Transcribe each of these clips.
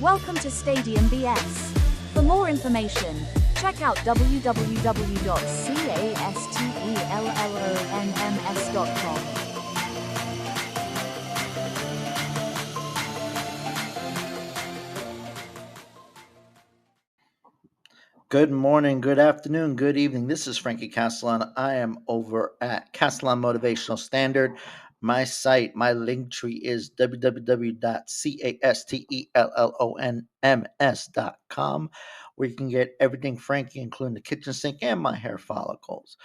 Welcome to Stadium BS. For more information, check out www.castellonms.com. Good morning, good afternoon, good evening. This is Frankie Castellon. I am over at Castellon Motivational Standard. My site, my link tree is www.castellonms.com, where you can get everything Frankie, including the kitchen sink and my hair follicles.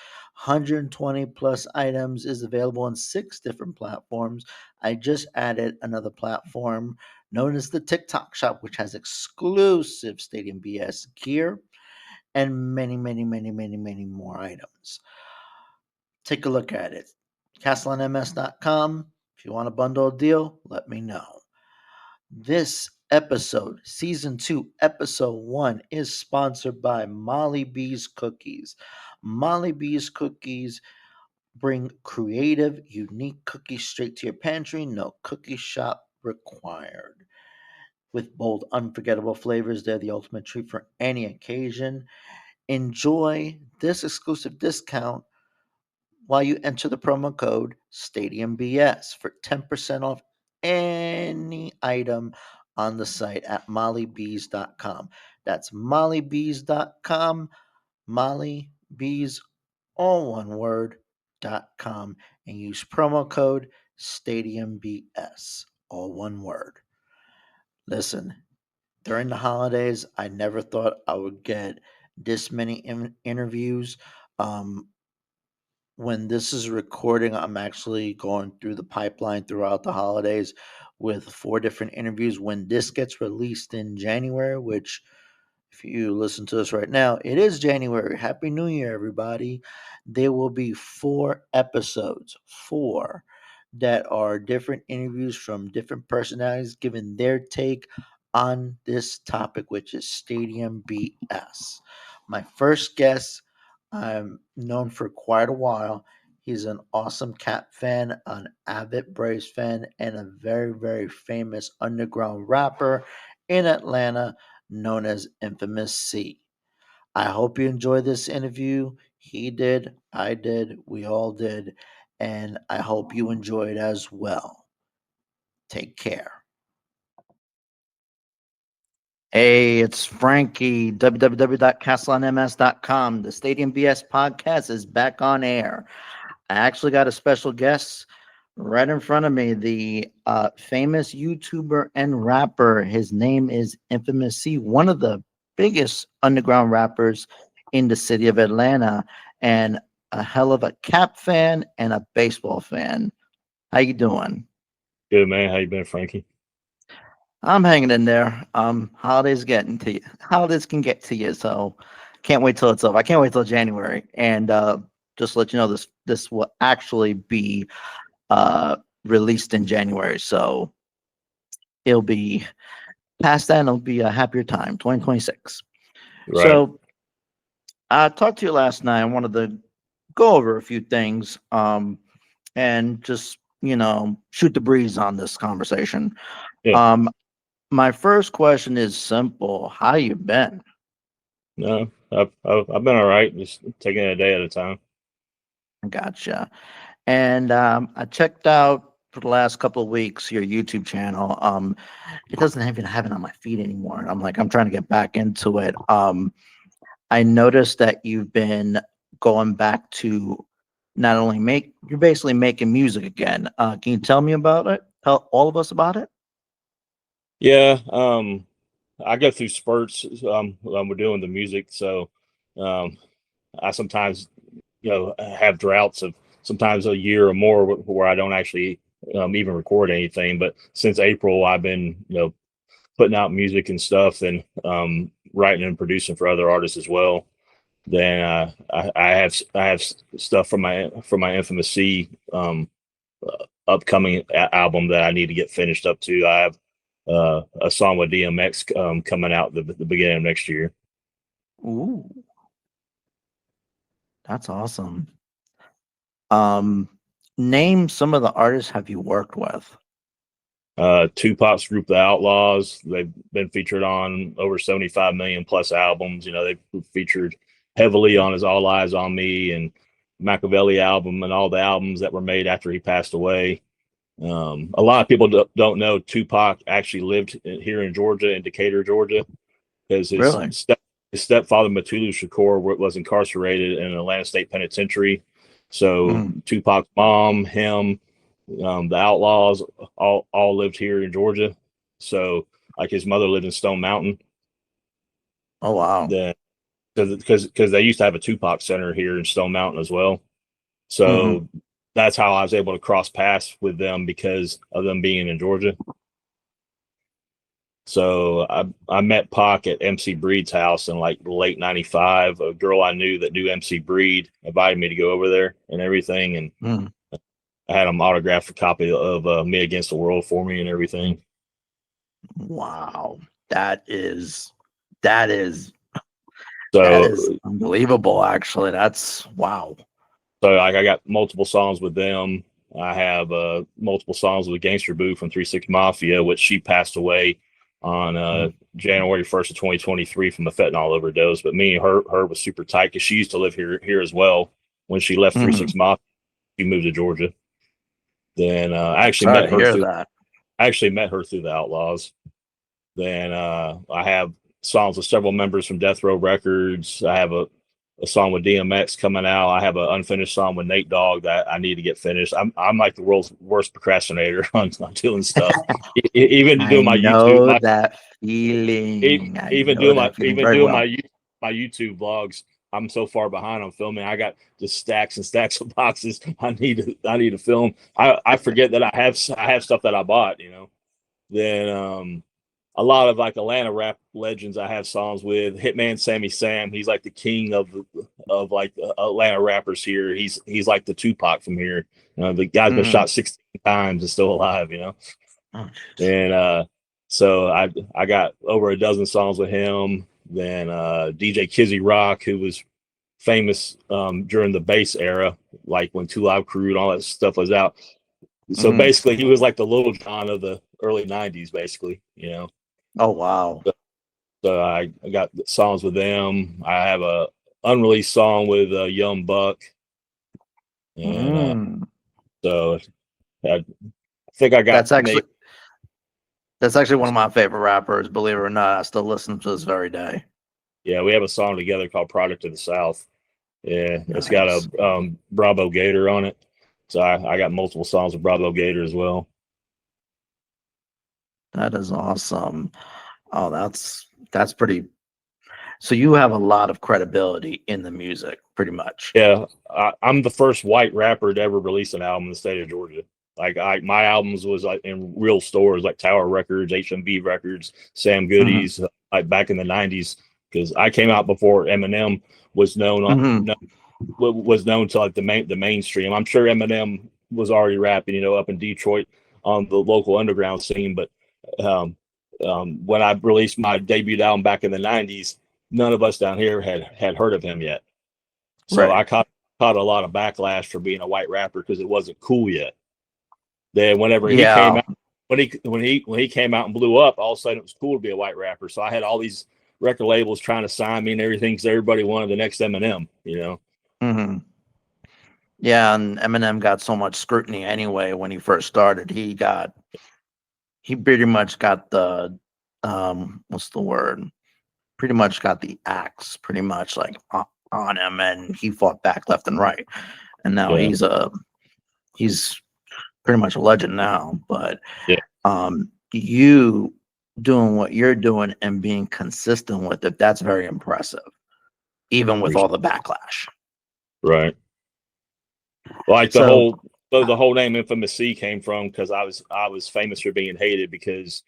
120 plus items is available on 6 different platforms. I just added another platform known as the TikTok Shop, which has exclusive Stadium BS gear and many more items. Take a look at it. CastellonMS.com. If you want a bundle deal, let me know. This episode, Season 2, Episode 1, is sponsored by Molly B's Cookies. Molly B's Cookies bring creative, unique cookies straight to your pantry. No cookie shop required. With bold, unforgettable flavors, they're the ultimate treat for any occasion. Enjoy this exclusive discount while you enter the promo code StadiumBS for 10% off any item on the site at mollybees.com. That's mollybees.com, mollybees, all one word, .com, and use promo code StadiumBS, all one word. Listen, during the holidays, I never thought I would get this many interviews. When this is recording, I'm actually going through the pipeline throughout the holidays with 4 different interviews. When this gets released in January, which if you listen to us right now, it is January. Happy New Year, everybody. There will be 4 episodes, 4 that are different interviews from different personalities giving their take on this topic, which is Stadium BS. My first guest, I'm known for quite a while. He's an awesome Cat fan, an avid Braves fan, and a very famous underground rapper in Atlanta known as Infamous C. I hope you enjoy this interview. He did, I did, we all did, and I hope you enjoy it as well. Take care. Hey, it's Frankie, www.castellonms.com. The Stadium BS podcast is back on air. I actually got a special guest right in front of me, the famous YouTuber and rapper. His name is Infamous C, one of the biggest underground rappers in the city of Atlanta, and a hell of a Cap fan and a baseball fan. How you doing? Good, man. How you been, Frankie? I'm hanging in there. Holidays getting to you. Holidays can get to you, so can't wait till it's over. I can't wait till January. And just to let you know, this will actually be released in January, so it'll be past that, and it'll be a happier time, 2026. Right. So I talked to you last night. I wanted to go over a few things, and just shoot the breeze on this conversation. Yeah. My first question is simple: how you been? No, I've been all right. Just taking it a day at a time. Gotcha. And I checked out for the last couple of weeks your YouTube channel. It doesn't even have it on my feed anymore. I'm trying to get back into it. I noticed that you've been going back to not only you're basically making music again. Can you tell me about it? Tell all of us about it. Yeah. I go through spurts. When we're doing the music, so I sometimes have droughts of sometimes a year or more where I don't actually even record anything. But since April, I've been putting out music and stuff, and writing and producing for other artists as well. Then I have stuff from my Infamous C upcoming album that I need to get finished up to. I have a song with DMX coming out the beginning of next year. Ooh, that's awesome. Name some of the artists have you worked with? Tupac's group, The Outlaws. They've been featured on over 75 million plus albums. You know, they've featured heavily on his All Eyes on Me and Machiavelli album and all the albums that were made after he passed away. A lot of people don't know Tupac actually lived here in Georgia, in Decatur, Georgia, because his stepfather, Matulu Shakur, was incarcerated in an Atlanta State Penitentiary. So Tupac's mom, him, the Outlaws, all lived here in Georgia. So like his mother lived in Stone Mountain. Oh wow! Because they used to have a Tupac Center here in Stone Mountain as well. So that's how I was able to cross paths with them, because of them being in Georgia. So I met Pac at MC Breed's house in like late '95. A girl I knew that knew MC Breed invited me to go over there and everything, and I had him autograph a copy of Me Against the World for me and everything. Wow, that is unbelievable. Actually, that's wow. So like, I got multiple songs with them. I have multiple songs with Gangster Boo from 3 6 Mafia, which she passed away on January 1st of 2023 from a fentanyl overdose. But me and her was super tight, because she used to live here as well. When she left 3 6 Mafia, she moved to Georgia. Then I actually met her through the Outlaws. Then I have songs with several members from Death Row Records. I have a song with DMX coming out. I have an unfinished song with Nate Dogg that I need to get finished. I'm like the world's worst procrastinator on doing stuff. Even doing my YouTube. That feeling. Even doing my YouTube vlogs. I'm so far behind on filming. I got just stacks and stacks of boxes I need to film. I forget that I have stuff that I bought, you know. Then a lot of like Atlanta rap legends I have songs with. Hitman Sammy Sam, he's like the king of like Atlanta rappers here. He's like the Tupac from here. You know, the guy's been shot 16 times and still alive, you know. And so I got over a dozen songs with him. Then DJ Kizzy Rock, who was famous during the bass era, like when 2 Live Crew and all that stuff was out. So basically, he was like the Little John of the early '90s, basically, you know. Oh wow! So I got songs with them. I have a unreleased song with Young Buck, and so I think I got. That's actually one of my favorite rappers. Believe it or not, I still listen to this very day. Yeah, we have a song together called "Product of the South." Yeah, nice. It's got a Bravo Gator on it. So I got multiple songs with Bravo Gator as well. That is awesome. Oh, that's pretty. So you have a lot of credibility in the music, pretty much. Yeah, I'm the first white rapper to ever release an album in the state of Georgia. Like my albums was like in real stores like Tower Records, HMV Records, Sam Goody's, like back in the '90s. Because I came out before Eminem was known was known to like the mainstream. I'm sure Eminem was already rapping, you know, up in Detroit on the local underground scene. But when I released my debut album back in the '90s, none of us down here had heard of him yet. So I caught a lot of backlash for being a white rapper because it wasn't cool yet. Then whenever he came out, when he came out and blew up, all of a sudden it was cool to be a white rapper. So I had all these record labels trying to sign me and everything because everybody wanted the next Eminem, you know. Yeah, and Eminem got so much scrutiny anyway when he first started. He pretty much got the what's the word? Pretty much got the axe pretty much like on him, and he fought back left and right. And now he's pretty much a legend now. But you doing what you're doing and being consistent with it, that's very impressive, even with all the backlash. Right. Like the whole name Infamous C came from because I was famous for being hated because,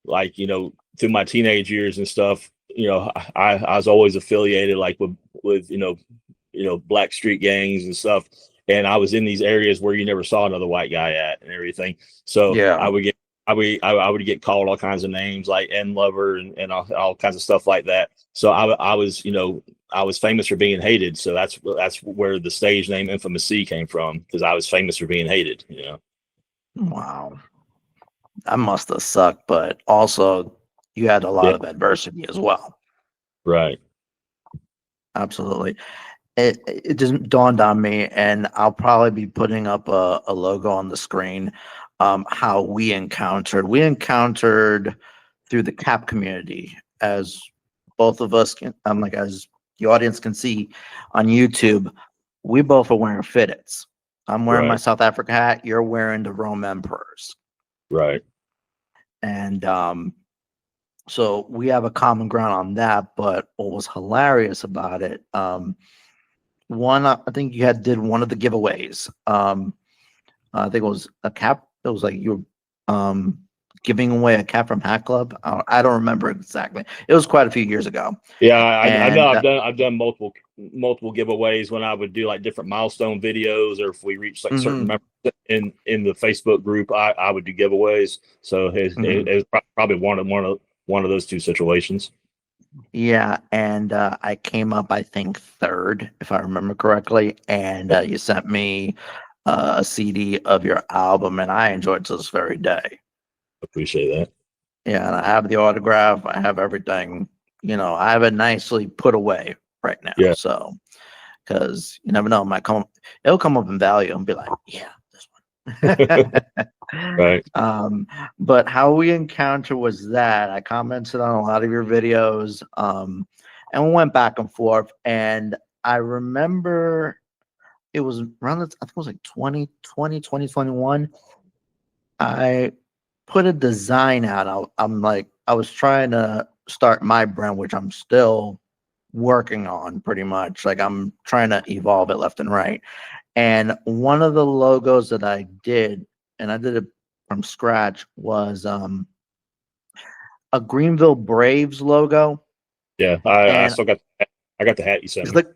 like, you know, through my teenage years and stuff, you know, I was always affiliated like with you know black street gangs and stuff, and I was in these areas where you never saw another white guy at and everything. So I would get called all kinds of names like N Lover and all kinds of stuff like that. So I was famous for being hated. So that's where the stage name Infamous C came from, because I was famous for being hated, you know. Wow. I must have sucked, but also you had a lot Yeah, of adversity as well. right. Absolutely. It just dawned on me, and I'll probably be putting up a logo on the screen. How we encountered through the cap community, as both of us can, like as the audience can see on YouTube, we both are wearing fitteds. I'm wearing my Right. South Africa hat. You're wearing the Rome Emperors, Right. and so we have a common ground on that. But what was hilarious about it, one, I think you had did one of the giveaways. I think it was a cap. It was like you were giving away a cap from Hat Club. I don't remember exactly. It was quite a few years ago. Yeah, I know And I've done multiple giveaways when I would do like different milestone videos, or if we reached like certain mhm, members in the Facebook group, I would do giveaways. So mhm. it's probably one of those two situations. Yeah, and I came up, I think, third, if I remember correctly. And Yep, you sent me a CD of your album, and I enjoyed to this very day. appreciate that. Yeah, and I have the autograph. I have everything. I have it nicely put away right now. Yeah, So, because you never know, it'll come up in value and be like, yeah, this one. right. But how we encounter was that I commented on a lot of your videos, and we went back and forth. And I remember it was around, I think it was like 2020, 2021. I put a design out. I'm like, I was trying to start my brand, which I'm still working on pretty much. Like I'm trying to evolve it left and right. And one of the logos that I did, and I did it from scratch, was a Greenville Braves logo. Yeah, I And still got I got the hat you sent it's me. like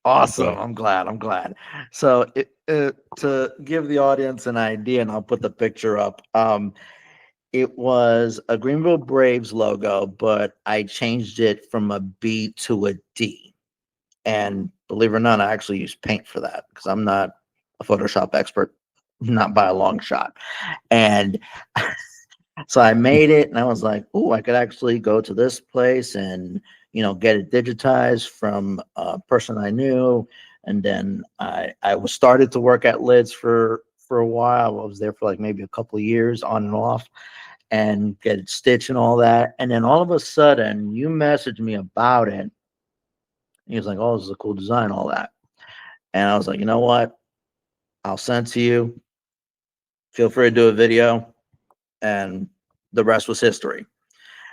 awesome. So I'm glad. I'm glad. So to give the audience an idea, and I'll put the picture up. It was a Greenville Braves logo, but I changed it from a B to a D. And believe it or not, I actually used paint for that because I'm not a Photoshop expert, not by a long shot. And so I made it, and I was like, "Oh, I could actually go to this place and get it digitized from a person I knew." And then I was started to work at Lids for a while. I was there for like maybe a couple of years on and off, and get it stitched and all that. And then all of a sudden, you messaged me about it. He was like, "Oh, this is a cool design, all that." And I was like, "You know what? I'll send to you. Feel free to do a video." And the rest was history.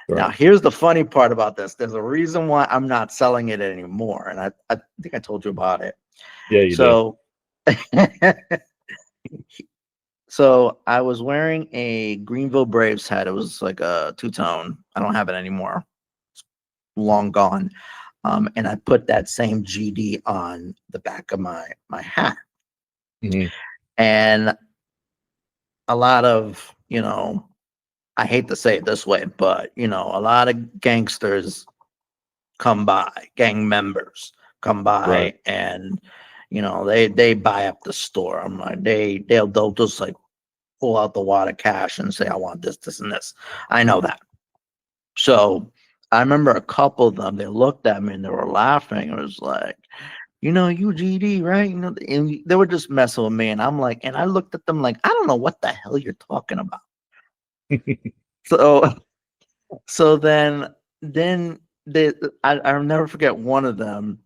Now, right. here's the funny part about this. There's a reason why I'm not selling it anymore. And I think I told you about it. Yeah, you did. So, so I was wearing a Greenville Braves hat. It was like a two-tone. I don't have it anymore. It's long gone. And I put that same GD on the back of my hat. Mhm. And a lot of, I hate to say it this way, but a lot of gangsters come by, gang members come Right. by, and they buy up the store. I'm like, they'll just like pull out the wad of cash and say, I want this, this, and this. I know that. So I remember a couple of them, they looked at me and they were laughing. It was like, you GD, right? And they were just messing with me. And I'm like, and I looked at them like, I don't know what the hell you're talking about. So then I'll never forget one of them.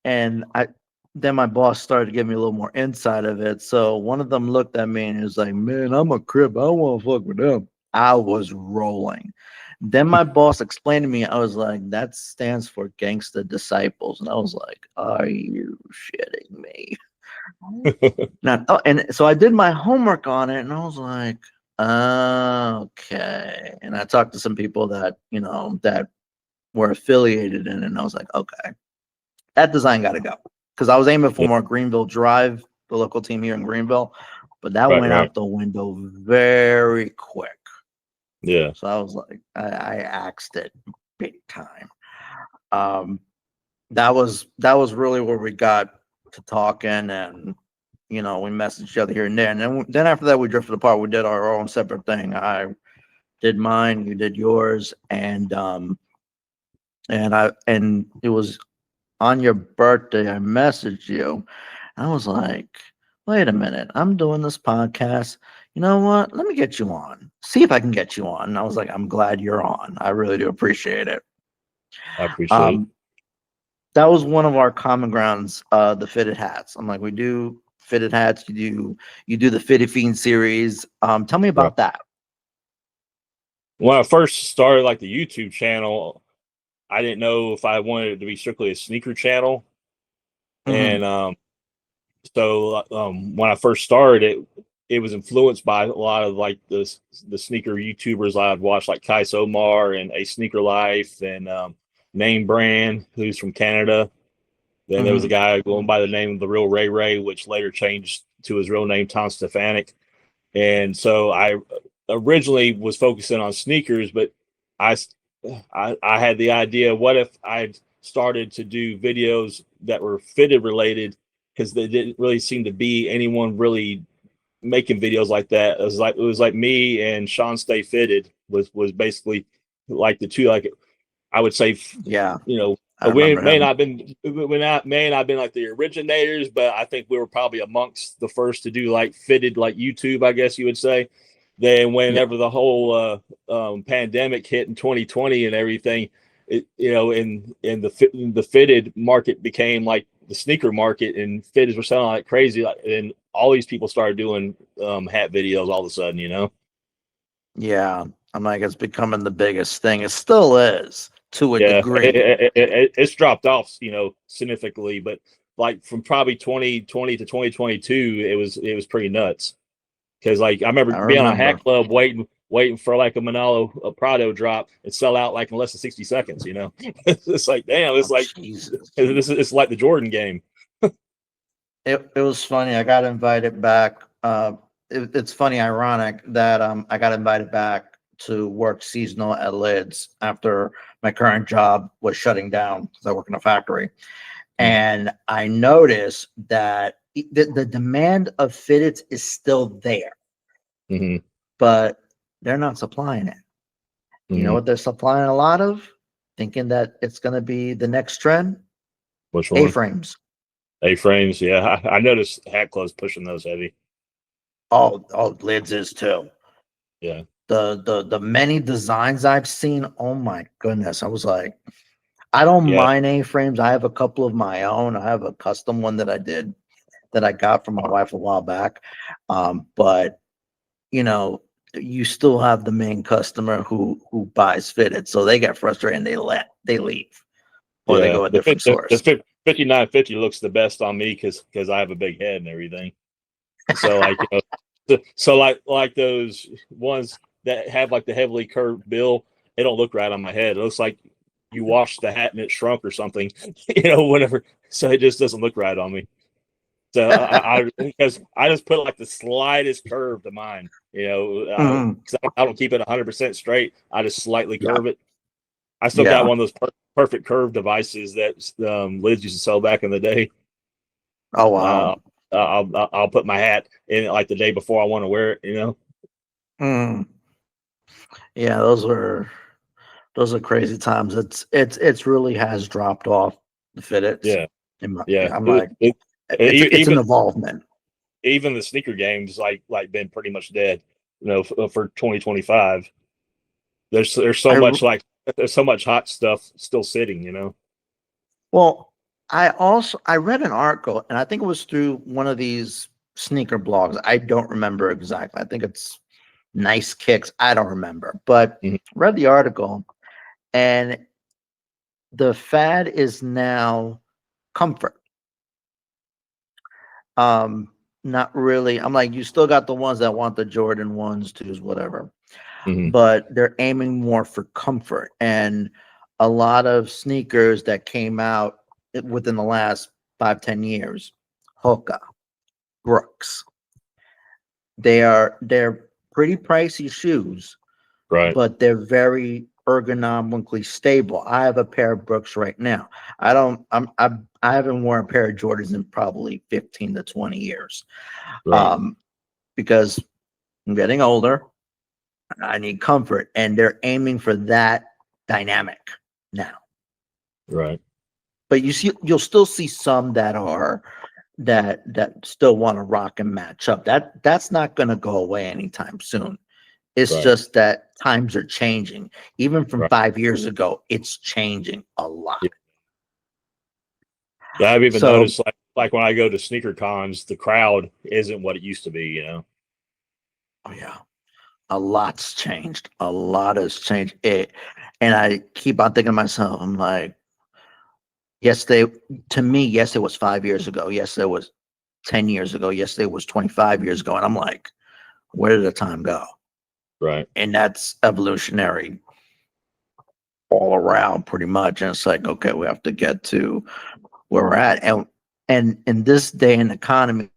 And then my boss started to give me a little more insight of it. So one of them looked at me and he was like, "Man, I'm a Crip. I don't want to fuck with them." I was rolling. Then my boss explained to me, I was like, "That stands for Gangsta Disciples." And I was like, "Are you shitting me?" Now, and so I did my homework on it, and I was like, okay. And I talked to some people that that were affiliated in it, and I was like, okay, that design got to go, because I was aiming for Yeah. more Greenville Drive, the local team here in Greenville, but that Right. went Right. out the window very quick. Yeah. So I was like, I axed it big time. Um, that was really where we got to talking, and we messaged each other here and there. And then after that, we drifted apart. We did our own separate thing. I did mine, you did yours, and it was on your birthday. I messaged you. I was like, wait a minute, I'm doing this podcast. You know what? Let me get you on. See if I can get you on. And I was like, I'm glad you're on. I really do appreciate it. I appreciate it. That was one of our common grounds, the fitted hats. I'm like, we do fitted hats. You do the Fitted Fiend series. Tell me about that. When I first started like the YouTube channel, I didn't know if I wanted it to be strictly a sneaker channel. Mm-hmm. And so when I first started it was influenced by a lot of like the sneaker YouTubers I'd watched, like Kais Omar and A Sneaker Life and Name Brand, who's from Canada. Then there was a guy going by the name of The Real Ray Ray, which later changed to his real name, Tom Stefanik. And so I originally was focusing on sneakers, but I had the idea, what if I started to do videos that were fitted related, because there didn't really seem to be anyone really making videos like that. It was like me and Sean Stay Fitted was basically like the two, like I would say, Yeah, we may not been like the originators, but I think we were probably amongst the first to do like fitted, like YouTube, I guess you would say. Then whenever the whole pandemic hit in 2020 and everything, in the fitted market became like the sneaker market, and fitteds were selling like crazy, and all these people started doing hat videos all of a sudden, Yeah, I'm like, it's becoming the biggest thing. It still is to a degree. It's dropped off, significantly, but like from probably 2020 to 2022, it was pretty nuts. Because like I remember being on Hat Club waiting for like a Prado drop and sell out like in less than 60 seconds. It's like, damn, it's like Jesus. It's like the Jordan game. It was funny. I got invited back. It's funny, ironic that I got invited back to work seasonal at Lids after my current job was shutting down because I work in a factory, and I noticed that the demand of fitteds is still there, but they're not supplying it. You know what they're supplying a lot of? Thinking that it's going to be the next trend? Which one? A-frames. A-frames, yeah. I noticed Hat Club's pushing those heavy. Oh, Lids is too. Yeah. The many designs I've seen, oh my goodness. I was like, I don't mind A-frames. I have a couple of my own. I have a custom one that I did that I got from my wife a while back. But you still have the main customer who buys fitted, so they get frustrated and they leave, or they go a different source. The 5950 looks the best on me because I have a big head and everything. So like like those ones that have like the heavily curved bill, it don't look right on my head. It looks like you washed the hat and it shrunk or something, whatever. So it just doesn't look right on me. So because I just put like the slightest curve to mine, because I don't keep it 100% straight. I just slightly curve it. I still got one of those perfect curve devices that Lids used to sell back in the day. Oh wow! I'll put my hat in it like the day before I want to wear it. Yeah, those are crazy times. It's really has dropped off the fitteds. Yeah, I'm like, it's an involvement. Even the sneaker game's like been pretty much dead. For 2025, there's so much hot stuff still sitting. Well, I read an article, and I think it was through one of these sneaker blogs. I don't remember exactly. I think it's Nice Kicks. I don't remember, but read the article, and the fad is now comfort. Not really. I'm like, you still got the ones that want the Jordan 1s, 2s, whatever, but they're aiming more for comfort. And a lot of sneakers that came out within the last 5-10 years, Hoka, Brooks, they're pretty pricey shoes, right? But they're very ergonomically stable. I have a pair of Brooks right now. I I haven't worn a pair of Jordans in probably 15 to 20 years. Right. Because I'm getting older. I need comfort, and they're aiming for that dynamic now. Right. But you'll still see some that still want to rock and match up. That's not going to go away anytime soon. It's Right. just that times are changing. Even from Right. 5 years ago, it's changing a lot. Yeah, I've even So, noticed like when I go to sneaker cons, the crowd isn't what it used to be, you know. oh yeah, a lot's changed. A lot has changed. And I keep on thinking to myself, I'm like, to me, yes, it was 5 years ago. Yes, it was 10 years ago. Yes, it was 25 years ago. And I'm like, where did the time go? Right. And that's evolutionary all around pretty much. And it's like, okay, we have to get to where we're at. And in this day and economy,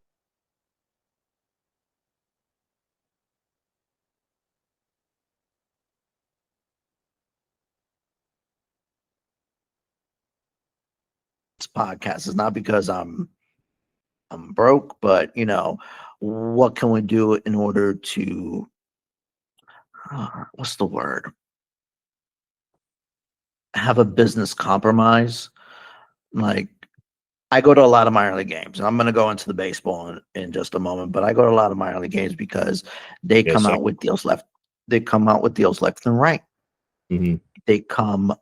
this podcast is not because I'm broke, but what can we do in order to what's the word? Have a business compromise. Like, I go to a lot of minor league games, and I'm going to go into the baseball in just a moment. But I go to a lot of minor league games because they Yes, come sir. out with deals left. They come out with deals left and right. Mm-hmm. They come,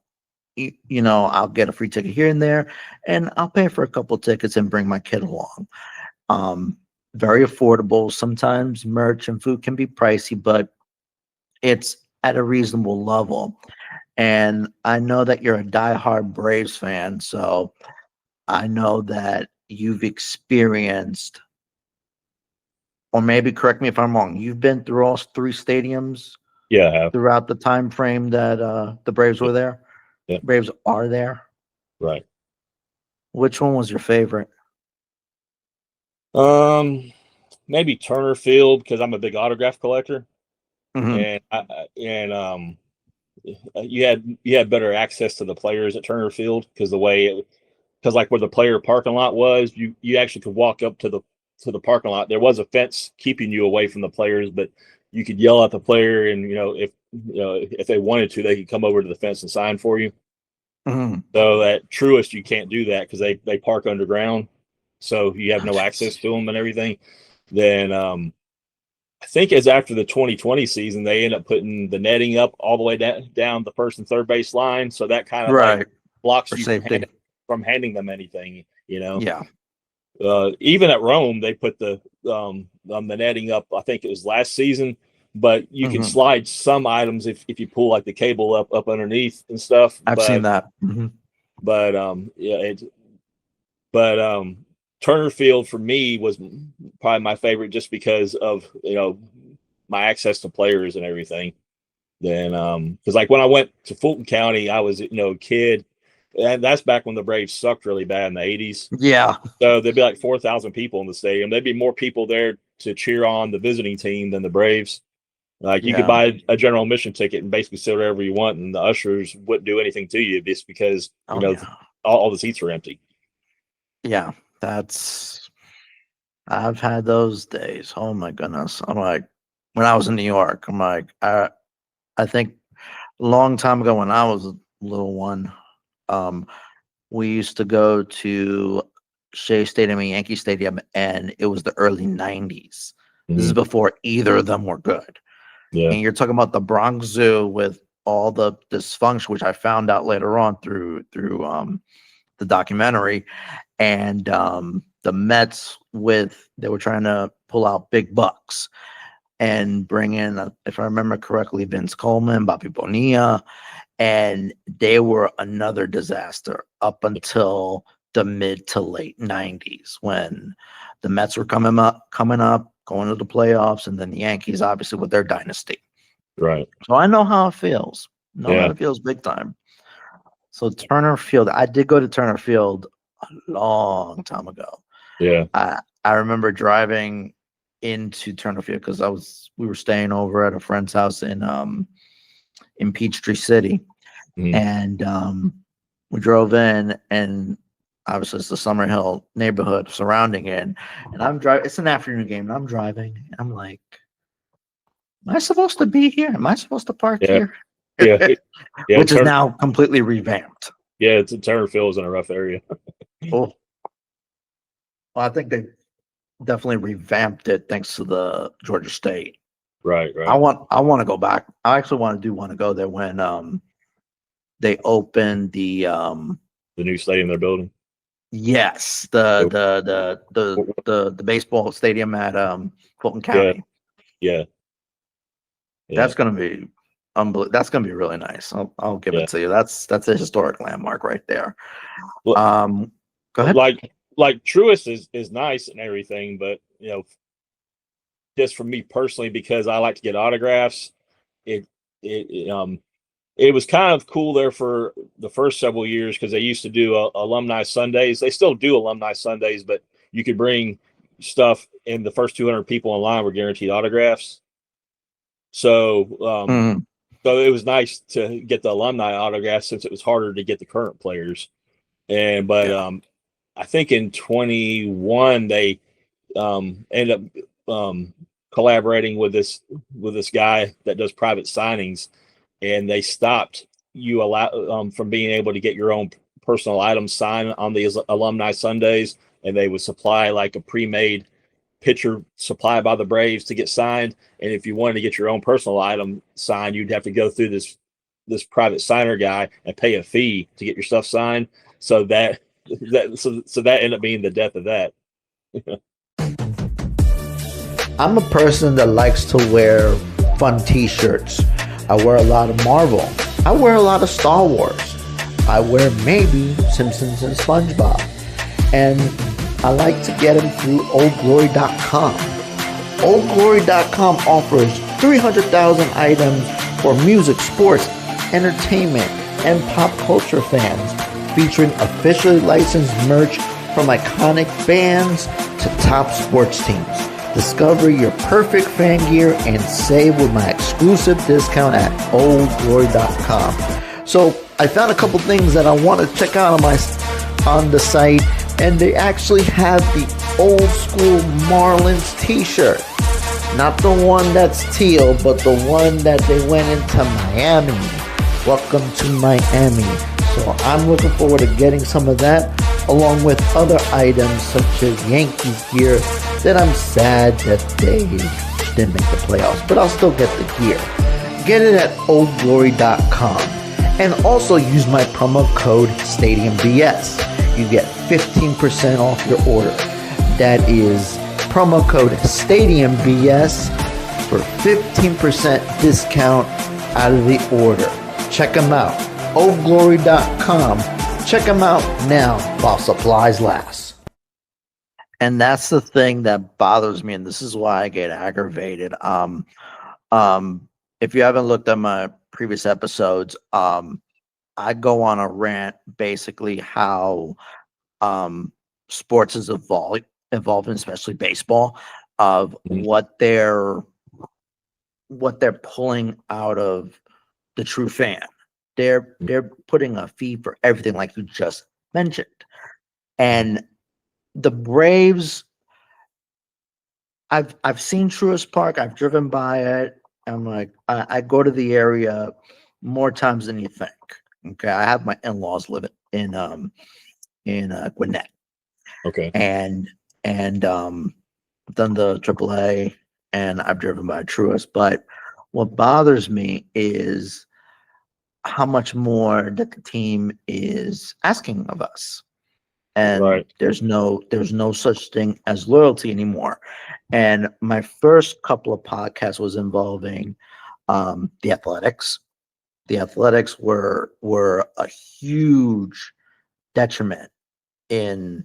I'll get a free ticket here and there, and I'll pay for a couple tickets and bring my kid along. Very affordable. Sometimes merch and food can be pricey, but it's at a reasonable level. And I know that you're a diehard Braves fan, so I know that you've experienced, or maybe correct me if I'm wrong, you've been through all three stadiums Yeah, I have. throughout the time frame that the Braves were there. Yeah. Braves are there. Right. Which one was your favorite? Maybe Turner Field because I'm a big autograph collector, Mhm. and you had better access to the players at Turner Field because like where the player parking lot was, you actually could walk up to the parking lot. There was a fence keeping you away from the players, but you could yell at the player, and if they wanted to, they could come over to the fence and sign for you. Mhm. So at Truist, you can't do that because they park underground, so you have no access to them and everything. Then I think as after the 2020 season, they end up putting the netting up all the way down the first and third base line, so that kind of like Right. blocks For you safety. from handing them anything. Yeah. Even at Rome, they put the netting up. I think it was last season, but you can Mhm. slide some items if you pull like the cable up underneath and stuff. I've seen that. Mhm. But yeah, Turner Field for me was probably my favorite just because of my access to players and everything. Then because like when I went to Fulton County, I was a kid, and that's back when the Braves sucked really bad in the 80s. Yeah. So there'd be like 4,000 people in the stadium. There'd be more people there to cheer on the visiting team than the Braves. Like you could Yeah. buy a general admission ticket and basically sit wherever you want, and the ushers wouldn't do anything to you just because Oh, yeah. all the seats were empty. Yeah. I've had those days. Oh my goodness. I'm like, when I was in New York, I'm like, I think a long time ago when I was a little one, um, we used to go to Shea Stadium and Yankee Stadium, and it was the early 90s. This is Mhm. before either of them were good. Yeah, And you're talking about the Bronx Zoo with all the dysfunction, which I found out later on through the documentary, and the Mets they were trying to pull out big bucks and bring in, if I remember correctly, Vince Coleman, Bobby Bonilla, and they were another disaster up until the mid to late 90s when the Mets were coming up, going to the playoffs, and then the Yankees, obviously, with their dynasty. right. So I know how it feels. Know how Yeah, it feels big time. So Turner Field, I did go to Turner Field a long time ago. yeah. I remember driving into Turner Field because we were staying over at a friend's house in Peachtree City, Mhm. and we drove in, and obviously it's the Summerhill neighborhood surrounding it, and I'm driving. It's an afternoon game, and I'm driving. And I'm like, am I supposed to be here? Am I supposed to park Yeah, here? yeah, yeah. Which is now completely revamped. Yeah, it's Turnerville is in a rough area. Oh, well, I think they definitely revamped it thanks to the Georgia State. Right. I want to go back. I actually want to go there when they opened the new stadium they're building. yes, the baseball stadium at Fulton County. Yeah. That's gonna be that's gonna be really nice. I'll give it to you. That's a historic landmark right there. Well, go ahead. Like Truist is nice and everything, but just for me personally, because I like to get autographs, it was kind of cool there for the first several years because they used to do alumni Sundays. They still do alumni Sundays, but you could bring stuff, and the first 200 people in line were guaranteed autographs. So, so it was nice to get the alumni autographs since it was harder to get the current players. But I think in 21 they ended up collaborating with this guy that does private signings, and they stopped you from being able to get your own personal items signed on these alumni Sundays, and they would supply like a pre-made picture supplied by the Braves to get signed. And if you wanted to get your own personal item signed, you'd have to go through this private signer guy and pay a fee to get your stuff signed. So that ended up being the death of that. I'm a person that likes to wear fun t-shirts. I wear a lot of Marvel. I wear a lot of Star Wars. I wear maybe Simpsons and SpongeBob. And I like to get them through oldglory.com. Oldglory.com offers 300,000 items for music, sports, entertainment, and pop culture fans, featuring officially licensed merch from iconic bands to top sports teams. Discover your perfect fan gear and save with my exclusive discount at oldglory.com. So I found a couple things that I want to check out on the site, and they actually have the old school Marlins t-shirt. Not the one that's teal, but the one that they went into Miami. Welcome to Miami. So I'm looking forward to getting some of that, along with other items such as Yankees gear that I'm sad that they didn't make the playoffs, but I'll still get the gear. Get it at oldglory.com, and also use my promo code STADIUMBS. You get 15% off your order. That is promo code STADIUMBS for 15% discount out of the order. Check them out. oldglory.com. Check them out now while supplies last. And that's the thing that bothers me, and this is why I get aggravated. If you haven't looked at my previous episodes, I go on a rant basically how sports is evolving, especially baseball, of what they're pulling out of the true fan. They're putting a fee for everything, like you just mentioned. And the Braves, I've seen Truist Park. I've driven by it. I'm like, I go to the area more times than you think. Okay, I have my in-laws live in Gwinnett. Okay, and done the AAA, and I've driven by Truist. But what bothers me is how much more that the team is asking of us. And right. there's no such thing as loyalty anymore. And my first couple of podcasts was involving the Athletics. The Athletics were a huge detriment in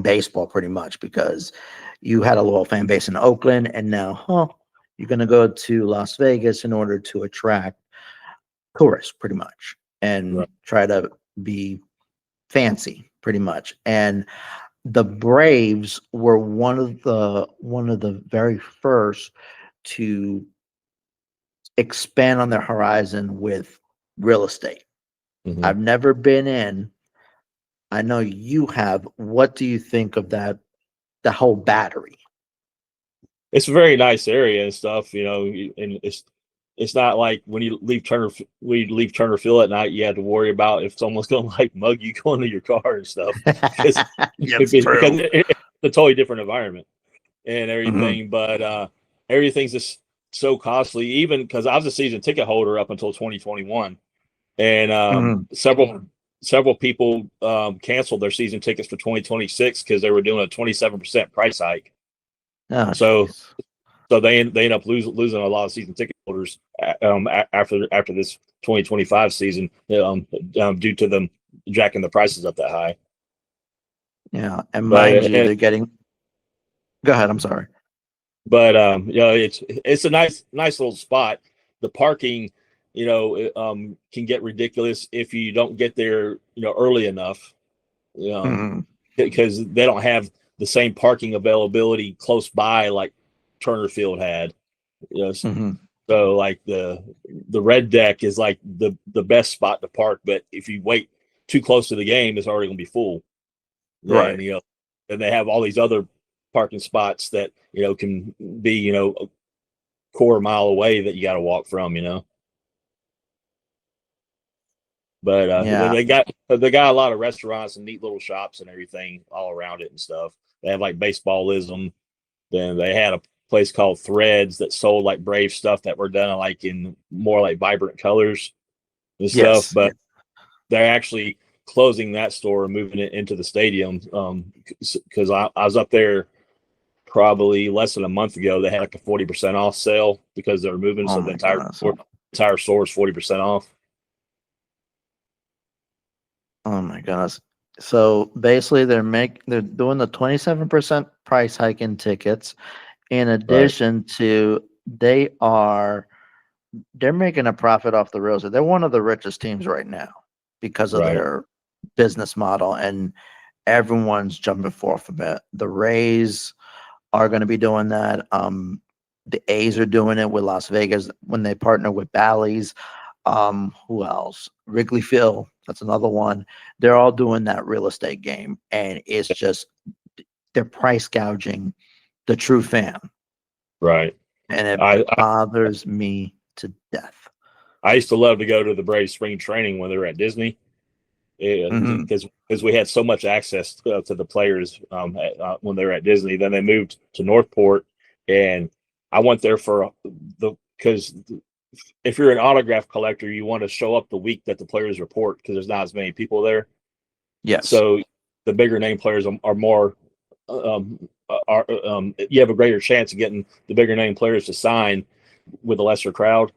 baseball, pretty much, because you had a loyal fan base in Oakland, and now you're going to go to Las Vegas in order to attract tourists, pretty much, and try to be fancy, pretty much. And the Braves were one of the very first to expand on their horizon with real estate. I've never been in I know you have. What do you think of that? The whole battery. It's a very nice area and stuff, and it's not like when you leave Turner Field at night, you have to worry about if someone's going to like mug you going to your car and stuff, because Yes, true. it's a totally different environment and Mhm. everything. But everything's just so costly. Even because I was a season ticket holder up until 2021, and Mhm. several people canceled their season tickets for 2026 because they were doing a 27% price hike. Oh, So jeez. so they end up losing a lot of season ticket holders after this 2025 season, due to them jacking the prices up that high. Yeah, and mind But you, they're getting. Go ahead. I'm sorry. it's a nice little spot. The parking, can get ridiculous if you don't get there, early enough, Mhm. because they don't have the same parking availability close by like Turner Field had. You know, Mhm. So like the red deck is like the best spot to park, but if you wait too close to the game, it's already gonna be full. Then Right. then they have all these other parking spots that can be a quarter mile away that you got to walk from. But Yeah. they got a lot of restaurants and neat little shops and everything all around it and stuff. They have like baseballism. Then they had a place called Threads that sold like Brave stuff that were done like in more like vibrant colors and stuff. Yes. But they're actually closing that store and moving it into the stadium, because I was up there probably less than a month ago. They had like a 40% off sale because they were moving, Oh so the my goodness. entire store is 40% off. Oh my goodness. So basically, they're doing the 27% price hike in tickets. In Right, addition to, they're making a profit off the rails. They're one of the richest teams right now because of right, their business model, and everyone's jumping forth of it. The Rays are going to be doing that. The A's are doing it with Las Vegas when they partner with Bally's. Who else? Wrigley Field. That's another one. They're all doing that real estate game, and it's just they're price gouging the true fan, right. and it I, I bothers me to death. I used to love to go to the Braves spring training when they were at Disney, Hmm. because we had so much access to the players, when they were at Disney. Then they moved to Northport, and I went there for because if you're an autograph collector, you want to show up the week that the players report because there's not as many people there. Yes. So the bigger name players are more, you have a greater chance of getting the bigger name players to sign with a lesser crowd.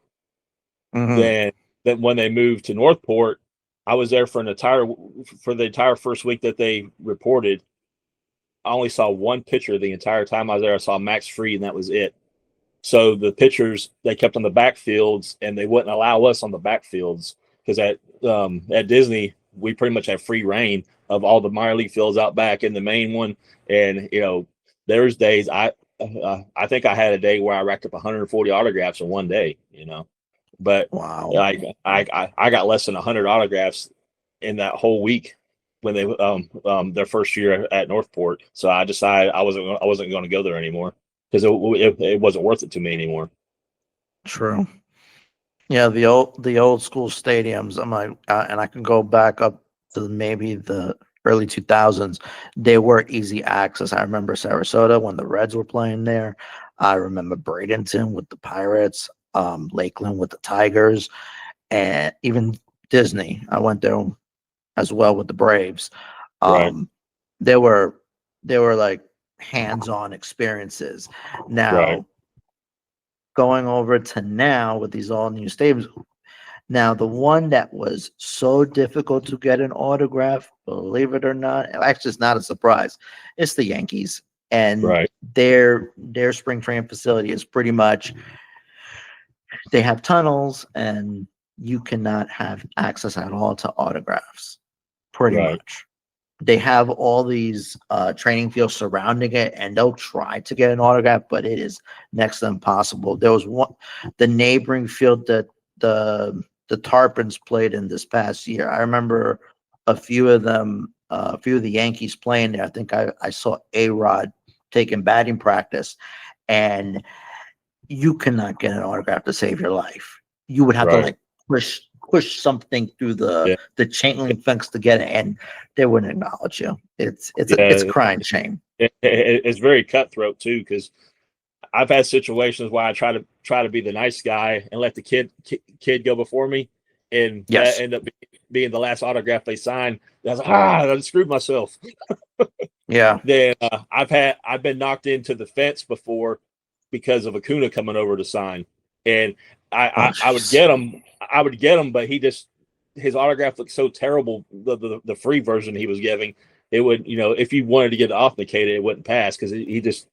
Hmm. Then when they moved to Northport, I was there for the entire first week that they reported. I only saw one pitcher the entire time I was there. I saw Max Fried, and that was it. So the pitchers they kept on the backfields, and they wouldn't allow us on the backfields because at Disney we pretty much have free reign of all the minor league fields out back in the main one. And there's days I think I had a day where I racked up 140 autographs in one day. But Wow. I got less than 100 autographs in that whole week when they their first year at Northport. So I decided I wasn't going to go there anymore because it wasn't worth it to me anymore. True. Yeah, the old school stadiums. I'm like, and I can go back up to maybe the early 2000s. They were easy access. I remember Sarasota when the Reds were playing there. I remember Bradenton with the Pirates, Lakeland with the Tigers, and even Disney. I went there as well with the Braves. Right, Um, they were they were like hands-on experiences. right, Now going over to now with these all new stadiums. Now, the one that was so difficult to get an autograph, believe it or not, actually, it's not a surprise. It's the Yankees, and right, their spring training facility is pretty much they have tunnels, and you cannot have access at all to autographs. Pretty right, much, they have all these training fields surrounding it, and they'll try to get an autograph, but it is next to impossible. There was the neighboring field that the Tarpons played in this past year. I remember a few of them. a few of the Yankees playing there. I think I saw A-Rod taking batting practice, and you cannot get an autograph to save your life. You would have to like push something through the chain link fence to get it, and they wouldn't acknowledge you. It's a crying shame. It's very cutthroat too, because I've had situations where I try to be the nice guy and let the kid go before me, and that ended up being the last autograph they signed. I was like, I screwed myself. Yeah. Then I've been knocked into the fence before because of Acuna coming over to sign, and I would get him, but his autograph looked so terrible. The free version he was giving, it would, if you wanted to get it authenticated, it wouldn't pass because he just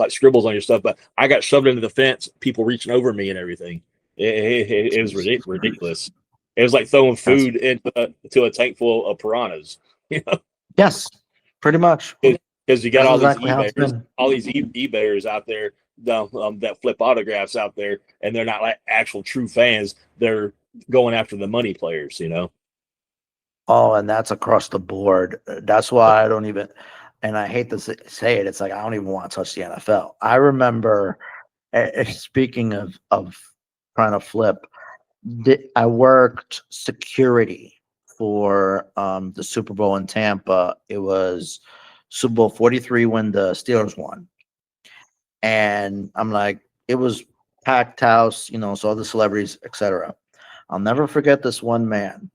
scribbles on your stuff. But I got shoved into the fence, people reaching over me and everything. It was ridiculous. It was like throwing food into a tank full of piranhas. Yes, pretty much. Because you got all these eBayers out there that flip autographs out there, and they're not like actual true fans. They're going after the money players, Oh, and that's across the board. That's why I don't even, and I hate to say it, it's like I don't even want to touch the NFL. I remember, speaking of trying to flip, I worked security for the Super Bowl in Tampa. It was Super Bowl 43 when the Steelers won. And I'm like, it was packed house, so all the celebrities, etc. I'll never forget this one man.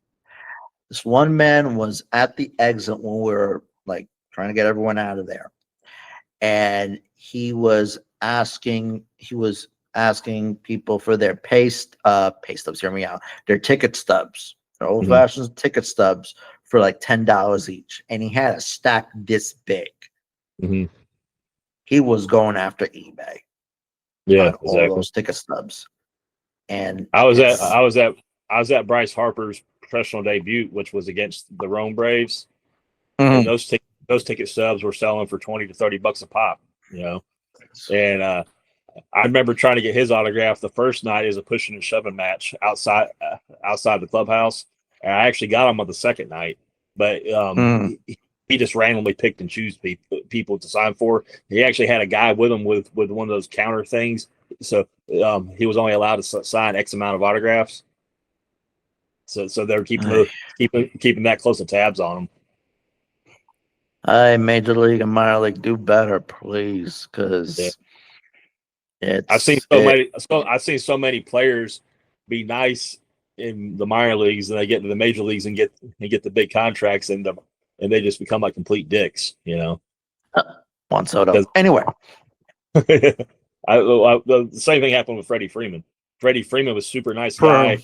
This one man was at the exit when we were like trying to get everyone out of there. And he was asking people for their pay stubs, hear me out, their ticket stubs, their old-fashioned ticket stubs for like $10 each. And he had a stack this big. Mm-hmm. He was going after eBay. Yeah, all those ticket stubs. And I was at Bryce Harper's professional debut, which was against the Rome Braves. And those ticket stubs were selling for $20 to $30 a pop, And I remember trying to get his autograph the first night as a pushing and shoving match outside the clubhouse. And I actually got him on the second night, but he just randomly picked and choose people to sign for. He actually had a guy with him with one of those counter things, so he was only allowed to sign X amount of autographs. So they're keeping that close of tabs on him. Major League and minor league, do better, please, because I've seen so many players be nice in the minor leagues, and they get to the major leagues and get the big contracts, and they just become like complete dicks, Juan Soto. Anyway, the same thing happened with Freddie Freeman. Freddie Freeman was super nice guy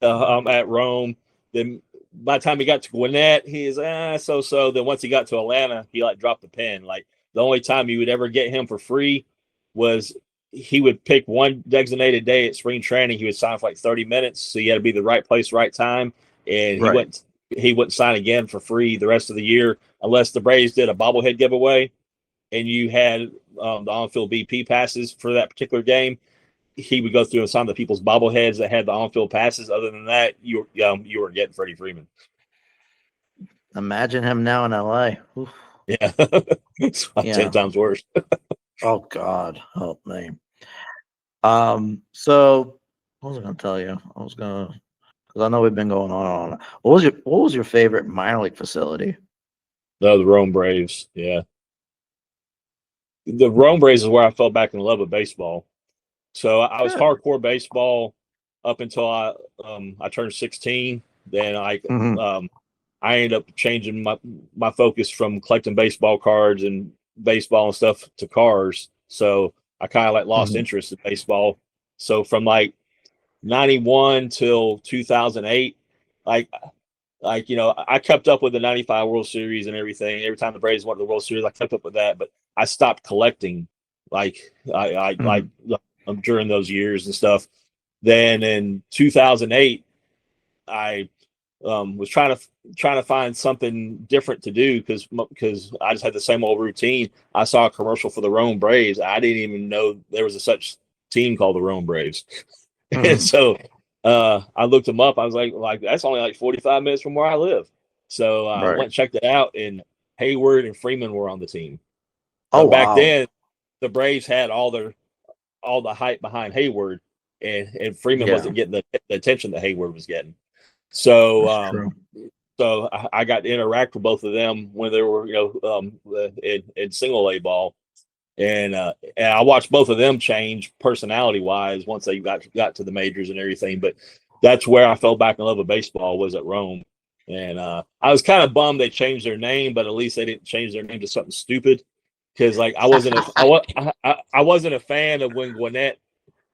at Rome. Then by the time he got to Gwinnett, he's so. Then once he got to Atlanta, he dropped the pen. Like the only time you would ever get him for free was he would pick one designated day at spring training. He would sign for like 30 minutes, so you had to be the right place, right time, and he wouldn't sign again for free the rest of the year unless the Braves did a bobblehead giveaway and you had the on-field BP passes for that particular game. He would go through and sign the people's bobbleheads that had the on-field passes. Other than that, you were getting Freddie Freeman. Imagine him now in LA. Oof. Yeah, it's 10 times worse. Oh God, help me. So what was I going to tell you? Because I know we've been going on. What was your favorite minor league facility? No, the Rome Braves. Yeah, the Rome Braves is where I fell back in love with baseball. So I was hardcore baseball up until I turned 16. Then I ended up changing my focus from collecting baseball cards and baseball and stuff to cars. So I kind of lost interest in baseball. So from 91 till 2008, I kept up with the 95 World Series and everything. Every time the Braves went to the World Series, I kept up with that. But I stopped collecting during those years and stuff. Then in 2008, I was trying to find something different to do because I just had the same old routine. I saw a commercial for the Rome Braves. I didn't even know there was a such team called the Rome Braves. And so I looked them up. I was like that's only 45 minutes from where I live. So I went Right. and checked it out, and Hayward and Freeman were on the team. Oh But back wow. then, the Braves had all the hype behind Hayward, and Freeman Yeah, wasn't getting the attention that Hayward was getting. So that's true. so I got to interact with both of them when they were in single A ball, and I watched both of them change personality wise once they got to the majors and everything. But that's where I fell back in love with baseball, was at Rome. And I was kind of bummed they changed their name, but at least they didn't change their name to something stupid. Because like I wasn't a fan of when Gwinnett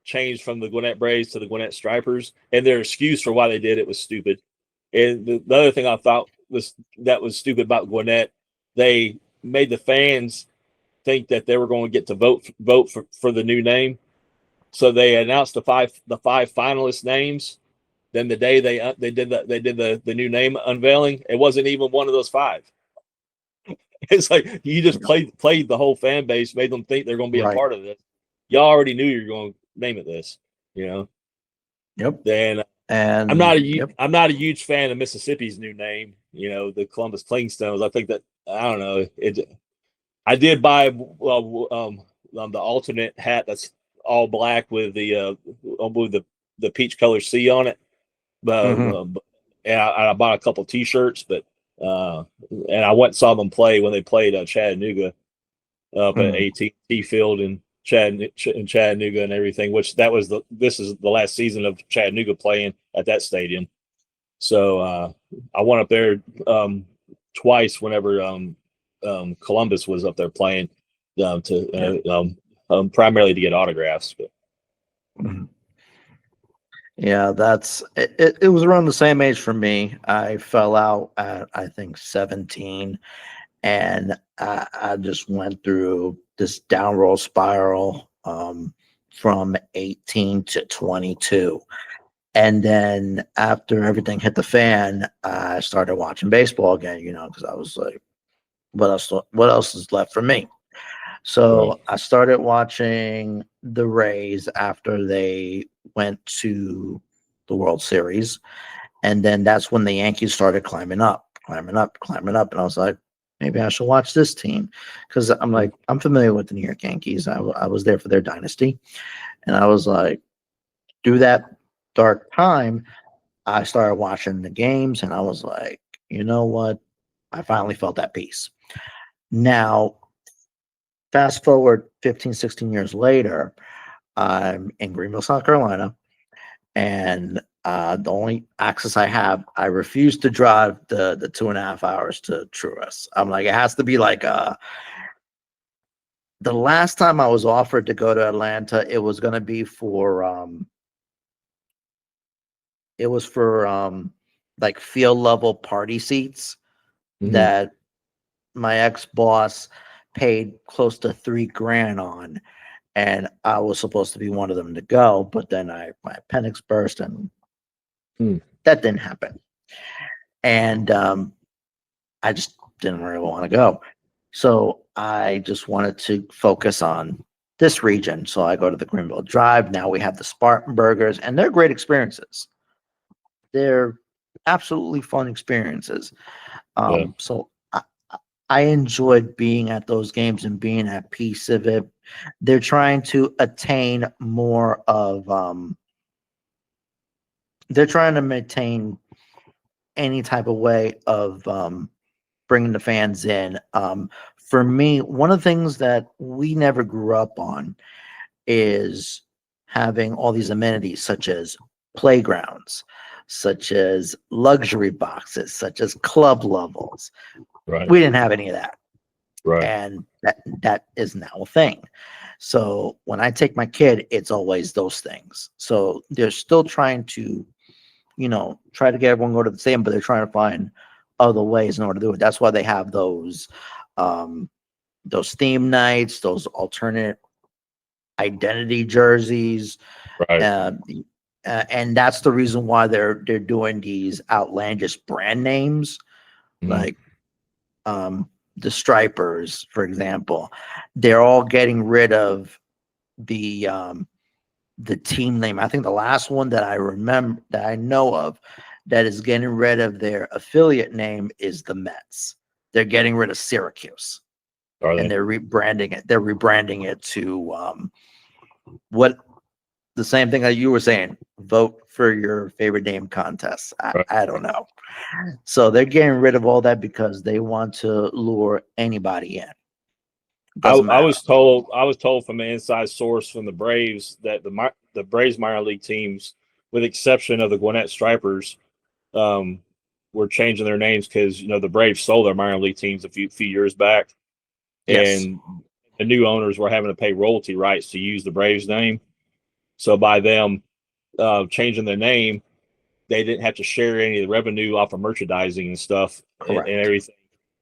changed from the Gwinnett Braves to the Gwinnett Stripers, and their excuse for why they did it was stupid. And the other thing I thought was stupid about Gwinnett, they made the fans think that they were going to get to vote for the new name. So they announced the five finalist names. Then the day they did the new name unveiling, it wasn't even one of those five. It's like you just played the whole fan base, made them think they're going to be a Right. part of this. Y'all already knew you're going to name it this, Yep. Then And I'm not yep. a huge fan of Mississippi's new name. The Columbus Clingstones. I think that I don't know. I did buy the alternate hat that's all black with the peach color C on it. And I bought a couple T-shirts, but and I went and saw them play when they played Chattanooga up at AT&T Field in Chattanooga and everything. Which this is the last season of Chattanooga playing at that stadium. So I went up there twice whenever Columbus was up there playing primarily to get autographs. But. Yeah, that's it. It was around the same age for me. I fell out at I think 17, and I just went through this downward spiral from 18 to 22. And then after everything hit the fan, I started watching baseball again, because I was like, what else is left for me? So Right. I started watching the Rays after they went to the World Series. And then that's when the Yankees started climbing up. And I was like, maybe I should watch this team. Because I'm familiar with the New York Yankees. I was there for their dynasty. And I was like, through that dark time, I started watching the games. And I was like, you know what? I finally felt that peace. Now, fast forward 15, 16 years later, I'm in Greenville, South Carolina, and the only access I have, I refuse to drive the 2.5 hours to Truist. I'm like, it has to be like the last time I was offered to go to Atlanta, it was going to be for like field level party seats that my ex-boss paid close to $3,000 on, and I was supposed to be one of them to go, but then my appendix burst, and that didn't happen. And I just didn't really want to go. So I just wanted to focus on this region. So I go to the Greenville Drive. Now we have the Spartan Burgers, and they're great experiences. They're absolutely fun experiences. So I enjoyed being at those games and being at peace of it. They're trying to attain more of they're trying to maintain any type of way of bringing the fans in. For me, one of the things that we never grew up on is having all these amenities, such as playgrounds, such as luxury boxes, such as club levels. Right. We didn't have any of that. Right. And that is now a thing. So when I take my kid, it's always those things. So they're still trying to, try to get everyone to go to the stadium, but they're trying to find other ways in order to do it. That's why they have those theme nights, those alternate identity jerseys. Right. And that's the reason why they're doing these outlandish brand names, like the Stripers, for example. They're all getting rid of the team name. I think the last one that I remember, that I know of, that is getting rid of their affiliate name is the Mets. They're getting rid of Syracuse, and they're rebranding it. They're rebranding it to what the same thing that you were saying. Vote for your favorite name contest. I don't know. So they're getting rid of all that because they want to lure anybody in. I was told from an inside source from the Braves that the Braves minor league teams, with exception of the Gwinnett Stripers, were changing their names because the Braves sold their minor league teams a few years back, and the new owners were having to pay royalty rights to use the Braves name. So by them changing their name, they didn't have to share any of the revenue off of merchandising and stuff and everything.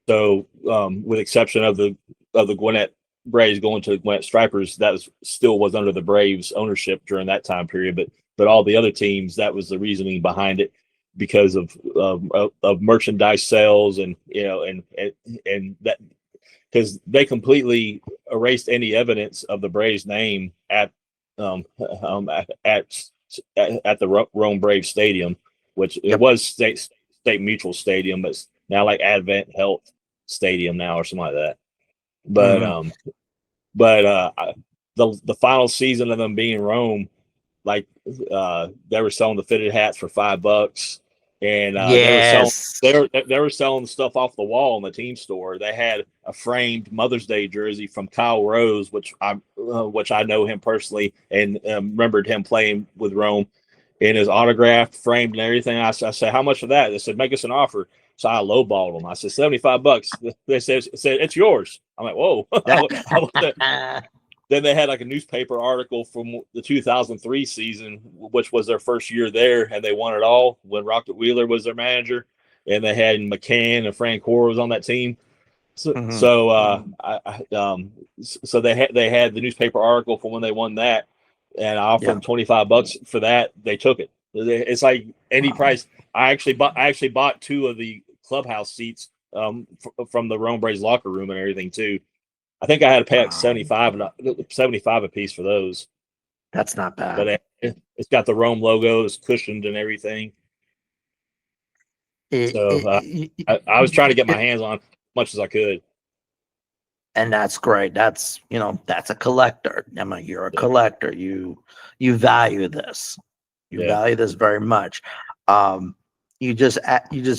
So with exception of the Gwinnett Braves going to the Gwinnett Stripers, that still was under the Braves ownership during that time period. But all the other teams, that was the reasoning behind it, because of merchandise sales and that, because they completely erased any evidence of the Braves name at the Rome Braves Stadium, which it was State Mutual Stadium, but it's now like Advent Health Stadium now or something like that. But the final season of them being Rome, like they were selling the fitted hats for $5, and they were selling stuff off the wall in the team store. They had a framed Mother's Day jersey from Kyle Rose, which I know him personally and remembered him playing with Rome, and his autographed, framed, and everything. I said, how much for that? They said, make us an offer. So I lowballed them. I said, $75. They said it's yours. I'm like, whoa. Then they had like a newspaper article from the 2003 season, which was their first year there, and they won it all when Rocket Wheeler was their manager, and they had McCann and Frank Hoare was on that team. So they had the newspaper article from when they won that, and I offered them $25 for that. They took it. It's like any price. I actually bought 2 of the clubhouse seats from the Rome Braves locker room and everything too. I think I had to pay like $75 a piece for those. That's not bad. But it's got the Rome logo, it's cushioned and everything. I was trying to get my hands on as much as I could. And that's great. That's that's a collector. I mean, you're a collector. You value this. You value this very much. You just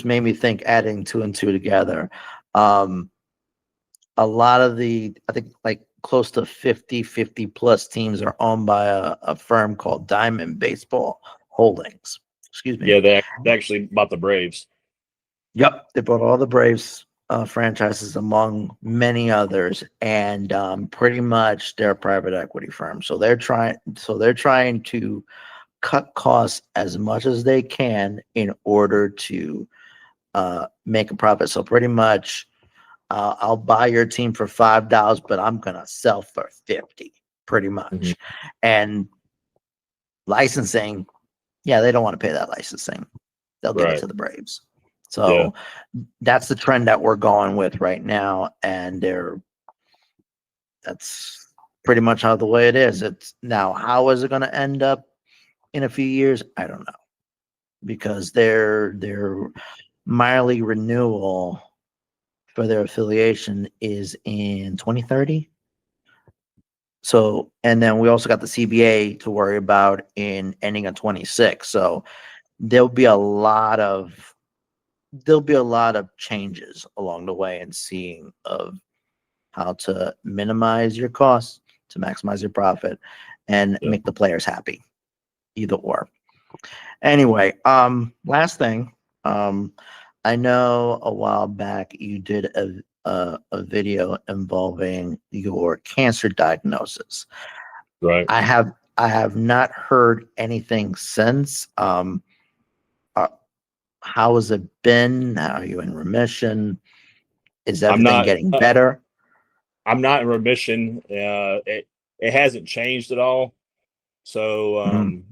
made me think, adding 2 and 2 together. A lot of I think like close to 50 plus teams are owned by a firm called Diamond Baseball Holdings. Excuse me. Yeah, they actually bought the Braves. Yep, they bought all the Braves franchises among many others, and pretty much they're a private equity firm. So they're trying to cut costs as much as they can in order to make a profit. So pretty much, I'll buy your team for $5, but I'm gonna sell for $50, pretty much. And licensing, they don't want to pay that licensing. They'll give it to the Braves. So that's the trend that we're going with right now, and that's pretty much how the way it is. It's now, how is it going to end up in a few years? I don't know, because their minor league renewal for their affiliation is in 2030. So, and then we also got the CBA to worry about in ending of 26. So there'll be a lot of changes along the way, and seeing of how to minimize your costs to maximize your profit and make the players happy, either or. Anyway, last thing, I know a while back you did a video involving your cancer diagnosis. Right. I have not heard anything since. How has it been? Are you in remission? Is everything getting better? I'm not in remission. It hasn't changed at all. So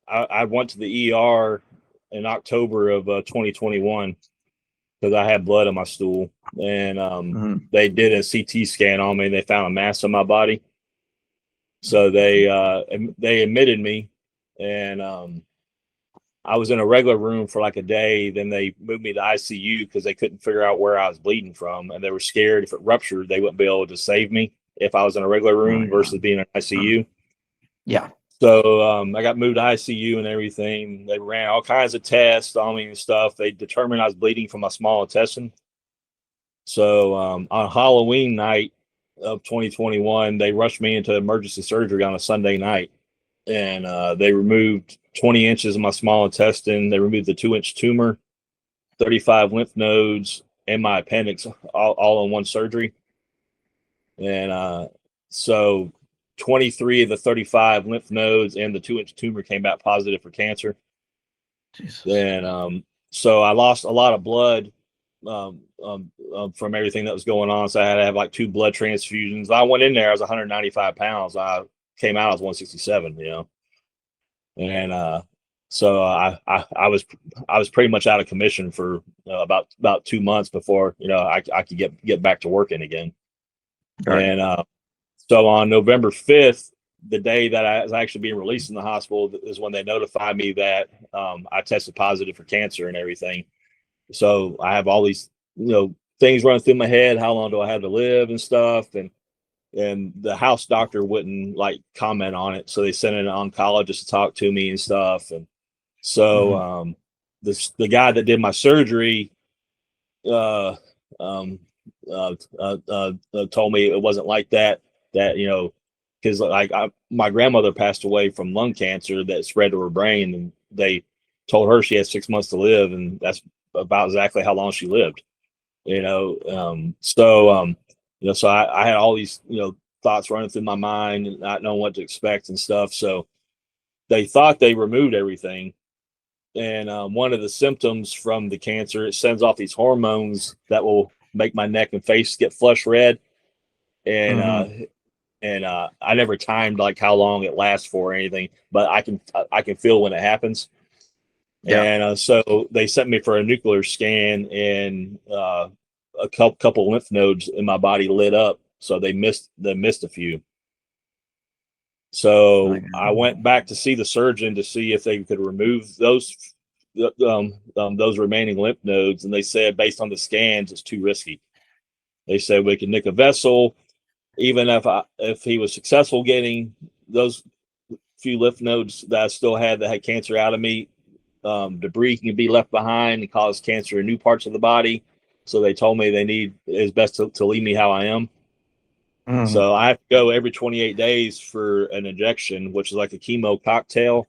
I went to the ER in October of 2021 because I had blood in my stool, and they did a CT scan on me, and they found a mass in my body. So they admitted me, and I was in a regular room for like a day. Then they moved me to ICU because they couldn't figure out where I was bleeding from, and they were scared if it ruptured, they wouldn't be able to save me if I was in a regular room versus being in ICU. Yeah. So I got moved to ICU and everything. They ran all kinds of tests on me and stuff. They determined I was bleeding from my small intestine. So on Halloween night of 2021, they rushed me into emergency surgery on a Sunday night, and they removed 20 inches of my small intestine. They removed the 2-inch tumor, 35 lymph nodes, and my appendix all in one surgery. And so 23 of the 35 lymph nodes and the 2-inch tumor came back positive for cancer. Jesus. And so I lost a lot of blood from everything that was going on. So I had to have like 2 blood transfusions. I went in there, I was 195 pounds. I came out, I was 167, And so I was pretty much out of commission for about 2 months before, I could get back to working again. Right. And so on November 5th, the day that I was actually being released from the hospital, is when they notified me that I tested positive for cancer and everything. So I have all these, things running through my head. How long do I have to live and stuff? And the house doctor wouldn't like comment on it. So they sent an oncologist to talk to me and stuff. And so the guy that did my surgery told me it wasn't like that, because my grandmother passed away from lung cancer that spread to her brain, and they told her she had 6 months to live, and that's about exactly how long she lived. So I had all these thoughts running through my mind and not knowing what to expect and stuff. So they thought they removed everything, and one of the symptoms from the cancer, it sends off these hormones that will make my neck and face get flush red, and I never timed like how long it lasts for or anything, but I can feel when it happens. Yeah. And so they sent me for a nuclear scan, and a couple lymph nodes in my body lit up, so they missed a few. So I went back to see the surgeon to see if they could remove those remaining lymph nodes, and they said based on the scans it's too risky. They said we could nick a vessel, even if he was successful getting those few lymph nodes that I still had that had cancer out of me. Debris can be left behind and cause cancer in new parts of the body. So they told me it's best to leave me how I am. So I have to go every 28 days for an injection, which is like a chemo cocktail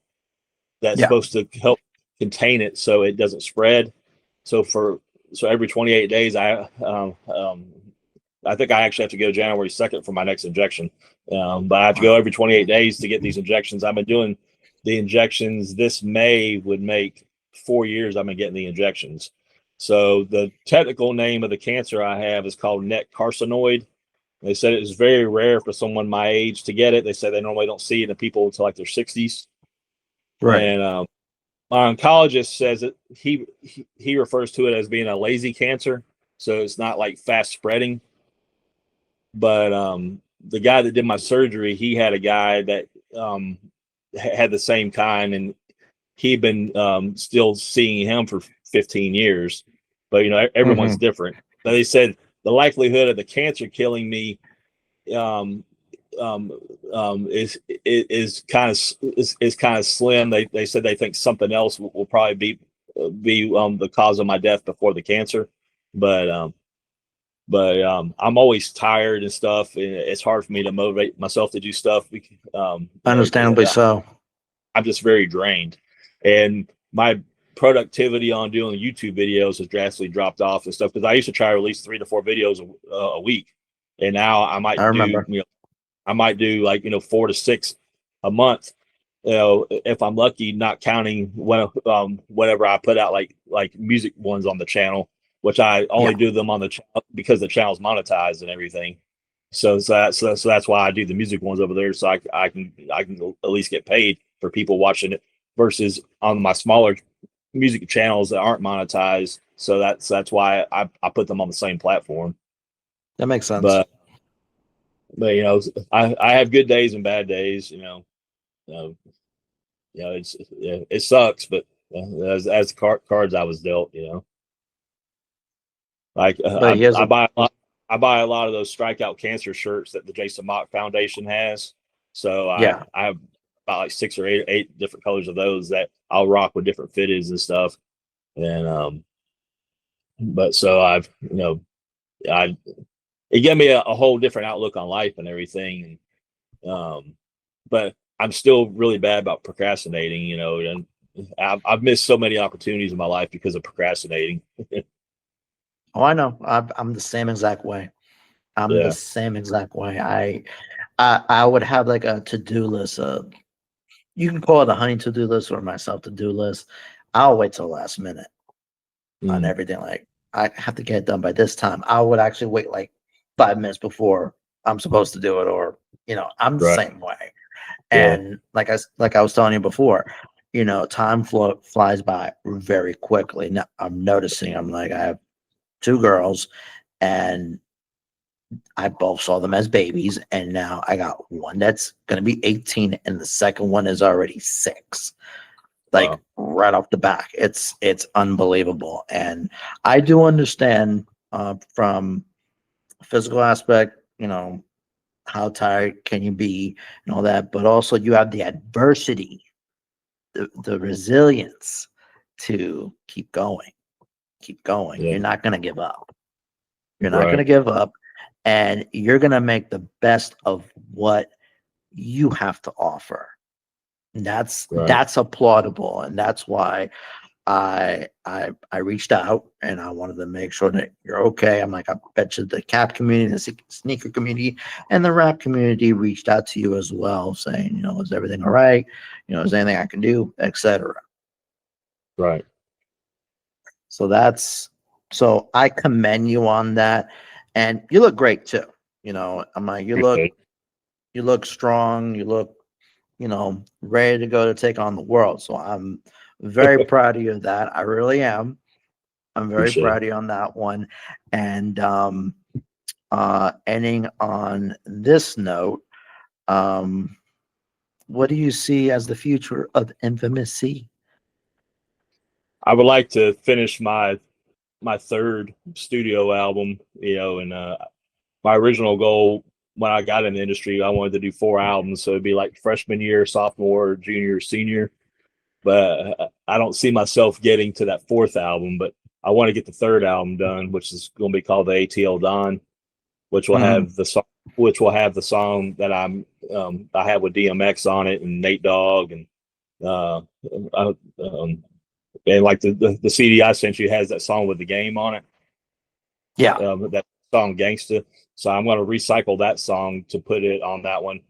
that's supposed to help contain it so it doesn't spread. So every 28 days, I think I actually have to go January 2nd for my next injection. But I have to go every 28 days to get these injections. I've been doing the injections. This May would make 4 years I've been getting the injections. So the technical name of the cancer I have is called neck carcinoid. They said it is very rare for someone my age to get it. They said they normally don't see it in people until like their 60s. Right. And my oncologist says that he refers to it as being a lazy cancer. So it's not like fast spreading. But the guy that did my surgery, he had a guy that had the same kind, and he'd been still seeing him for 15 years. But everyone's different. But they said the likelihood of the cancer killing me is kind of slim. They said they think something else will probably be the cause of my death before the cancer. But I'm always tired and stuff, and it's hard for me to motivate myself to do stuff. Understandably so. I'm just very drained, and my productivity on doing YouTube videos has drastically dropped off and stuff, because I used to try to release 3 to 4 videos a week, and now I might do like 4 to 6 a month, if I'm lucky, not counting whatever I put out like music ones on the channel, which I only do them on the channel because the channel's monetized and everything. So that's why I do the music ones over there, so I can at least get paid for people watching it, versus on my smaller music channels that aren't monetized. So that's why I put them on the same platform. That makes sense. But I have good days and bad days. It sucks, but as cards I was dealt, Like But here's I a buy a lot. I buy a lot of those Strikeout Cancer shirts that the Jason Mock Foundation has. So yeah. I have about like 6 or 8 different colors of those that I'll rock with different fitteds and stuff. And but so I've I it gave me a whole different outlook on life and everything. And but I'm still really bad about procrastinating, and I've missed so many opportunities in my life because of procrastinating. Oh, I know. I'm the same exact way. I'm the Yeah. same exact way. I would have like a to-do list. You can call it a honey to-do list or my self to-do list. I'll wait till the last minute on Mm, everything. Like I have to get it done by this time. I would actually wait like 5 minutes before I'm supposed to do it, or I'm the right. same way. Yeah. And like I was telling you before, time flies by very quickly. Now I'm noticing. I'm like I have two girls, and I both saw them as babies, and now I got one that's gonna be 18, and the second one is already 6. Like Wow. right off the back, it's unbelievable, and I do understand from a physical aspect, how tired can you be and all that, but also you have the adversity, the resilience to keep going, keep going. Yeah. You're not gonna give up. You're not gonna Right. give up, and you're gonna make the best of what you have to offer. And Right. that's applaudable, and that's why I reached out and I wanted to make sure that you're okay. I'm like, I bet you the cap community, the sneaker community, and the rap community reached out to you as well, saying, is everything all right? Is there anything I can do, etc. Right. So I commend you on that, and you look great too. I'm like, Appreciate it. you look strong, you look, ready to go to take on the world. So I'm very proud of you of that. I really am. I'm very Appreciate proud it. of you on that one. And ending on this note, what do you see as the future of Infamous C? I would like to finish my third studio album, and my original goal when I got in the industry, I wanted to do 4 albums, so it'd be like freshman year, sophomore, junior, senior. But I don't see myself getting to that 4th album. But I want to get the 3rd album done, which is going to be called the ATL Don, which will Mhm. have the song that I have with DMX on it and Nate Dogg uh, I, and like the CD I sent you has that song with the game on it. Yeah. That song Gangsta. So I'm going to recycle that song to put it on that one,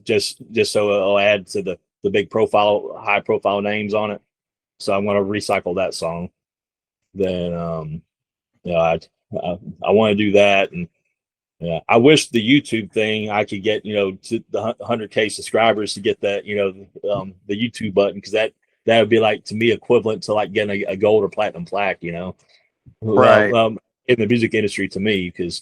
just so it'll add to the big high profile names on it. So I'm going to recycle that song. Then I want to do that. And yeah, I wish the YouTube thing I could get to the 100K subscribers to get that the YouTube button, because that would be like, to me, equivalent to like getting a gold or platinum plaque. Right. In the music industry, to me, because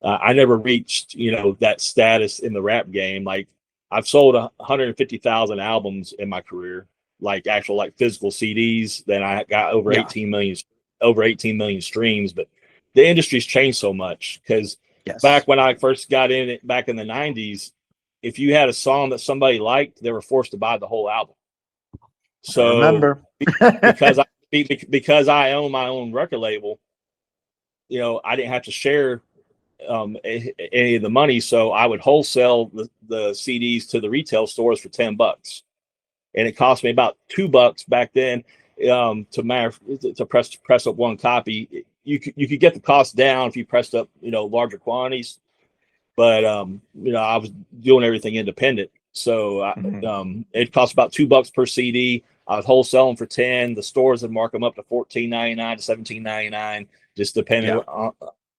I never reached that status in the rap game. Like, I've sold 150,000 albums in my career, like actual like physical CDs. Then I got over Yeah. 18 million streams. But the industry's changed so much, because Yes. back when I first got in it back in the 90s, if you had a song that somebody liked, they were forced to buy the whole album. I So remember. because I own my own record label, I didn't have to share any of the money, so I would wholesale the CDs to the retail stores for $10, and it cost me about $2 back then to press up one copy. You could get the cost down if you pressed up larger quantities, but I was doing everything independent, so Mhm. it cost about $2 per CD. I was wholesaling for 10. The stores would mark them up to $14.99 to $17.99, just depending Yeah.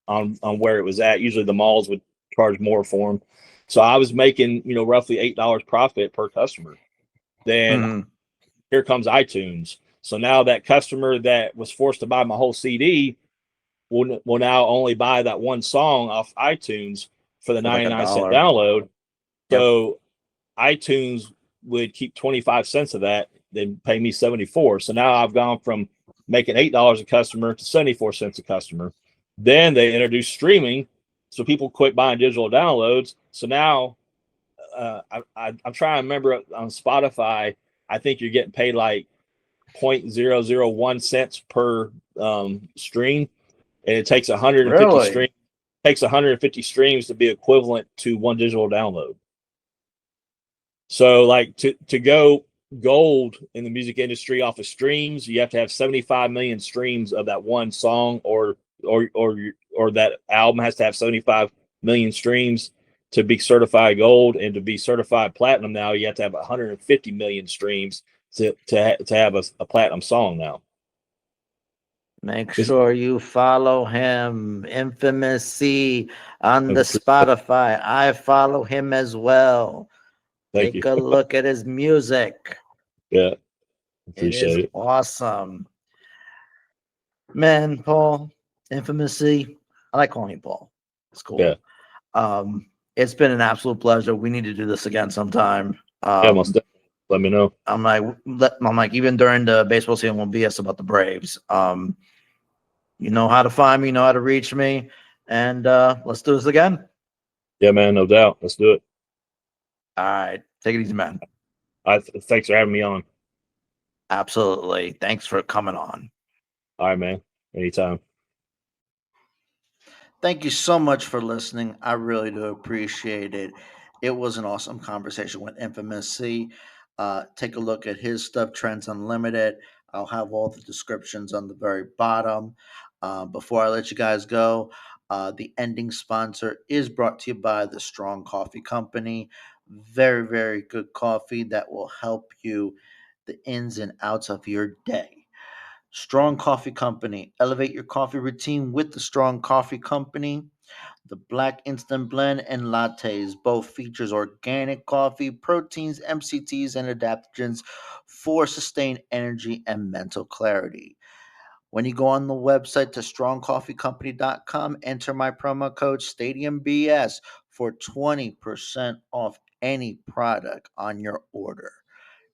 on where it was at. Usually the malls would charge more for them. So I was making roughly $8 profit per customer. Then Mhm. here comes iTunes. So now that customer that was forced to buy my whole CD will now only buy that one song off iTunes for the For like a 99-cent dollar. download. Yep. So iTunes would keep 25 cents of that, they pay me 74. So now I've gone from making $8 a customer to 74 cents a customer. Then they introduced streaming, so people quit buying digital downloads. So now I'm trying to remember on Spotify, I think you're getting paid like 0.001 cents per stream, and it takes 150 streams. Takes 150 streams to be equivalent to one digital download. So like to go gold in the music industry off of streams, you have to have 75 million streams of that one song, or that album has to have 75 million streams to be certified gold. And to be certified platinum now, you have to have 150 million streams to have a platinum song now. Make sure you follow him, Infamous C, on the Spotify. I follow him as well. Take a look at his music. Yeah, appreciate it. Awesome. Man, Paul, Infamous C, I like calling you Paul. It's cool. Yeah. It's been an absolute pleasure. We need to do this again sometime. Yeah, most definitely. Let me know. I'm like, even during the baseball season, we'll BS about the Braves. You know how to find me, you know how to reach me, and let's do this again. Yeah, man, no doubt. Let's do it. All right. Take it easy, man. Thanks for having me on. Absolutely. Thanks for coming on. All right, man. Anytime. Thank you so much for listening. I really do appreciate it. It was an awesome conversation with Infamous C. Take a look at his stuff, Trenz Unltd. I'll have all the descriptions on the very bottom. Before I let you guys go, the ending sponsor is brought to you by the Strong Coffee Company. Very, very good coffee that will help you the ins and outs of your day. Strong Coffee Company. Elevate your coffee routine with the Strong Coffee Company. The Black Instant Blend and lattes both features organic coffee, proteins, MCTs, and adaptogens for sustained energy and mental clarity. When you go on the website to strongcoffeecompany.com, enter my promo code StadiumBS for 20% off any product on your order.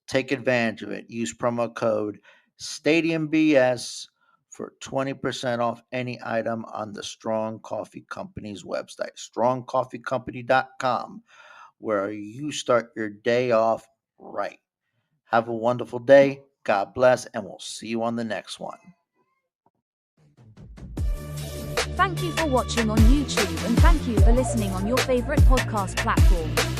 Take advantage of it. Use promo code StadiumBS for 20% off any item on the Strong Coffee Company's website, strongcoffeecompany.com, where you start your day off right. Have a wonderful day. God bless, and we'll see you on the next one. Thank you for watching on YouTube, and thank you for listening on your favorite podcast platform.